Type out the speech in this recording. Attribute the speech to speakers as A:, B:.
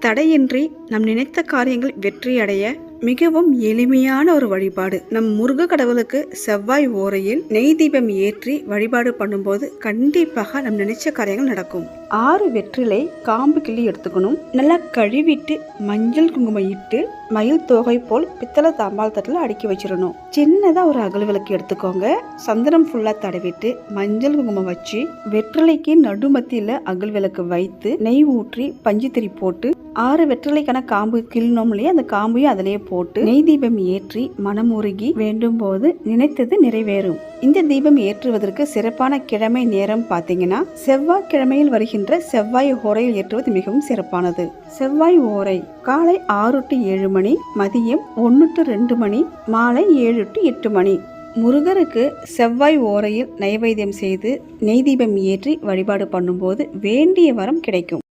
A: தடையின்றி நம் நினைத்த காரியங்கள் வெற்றியடைய மிகவும் எளிமையான ஒரு வழிபாடு. நம் முருக கடவுளுக்கு செவ்வாய் ஓரையில் நெய் தீபம் ஏற்றி வழிபாடு பண்ணும்போது கண்டிப்பாக நம் நினைச்ச காரியங்கள் நடக்கும். 6 வெற்றிலை காம்பு கிள்ளி எடுத்துக்கணும். நல்லா கழுவிட்டு மஞ்சள் குங்குமம் இட்டு மயில் தோகை போல் பித்தளை தாம்பால் தட்டில் அடுக்கி வச்சிடணும். சின்னதா ஒரு அகல் விளக்கு எடுத்துக்கோங்க. சந்தனம் ஃபுல்லா தடவிட்டு மஞ்சள் குங்குமம் வச்சு வெற்றிலைக்கு நடுமத்தியில அகல் விளக்கு வைத்து நெய் ஊற்றி பஞ்சுத்திரி போட்டு 6 வெற்றிலைக்கான காம்பு கிள்ளணும் இல்லையா, அந்த காம்பையும் அதிலேயே போட்டு நெய் தீபம் ஏற்றி மனமுருகி வேண்டும் போது நினைத்தது நிறைவேறும். இந்த தீபம் ஏற்றுவதற்கு சிறப்பான கிழமை நேரம் பார்த்தீங்கன்னா செவ்வாய் கிழமையில் வருகின்ற செவ்வாய் ஓரையில் ஏற்றுவது மிகவும் சிறப்பானது. செவ்வாய் ஓரை காலை 6 to 7 மணி, மதியம் 1 to 2 மணி, மாலை 7 to 8 மணி. முருகருக்கு செவ்வாய் ஓரையில் நைவேத்தியம் செய்து நெய் தீபம் ஏற்றி வழிபாடு பண்ணும்போது வேண்டிய வரம் கிடைக்கும்.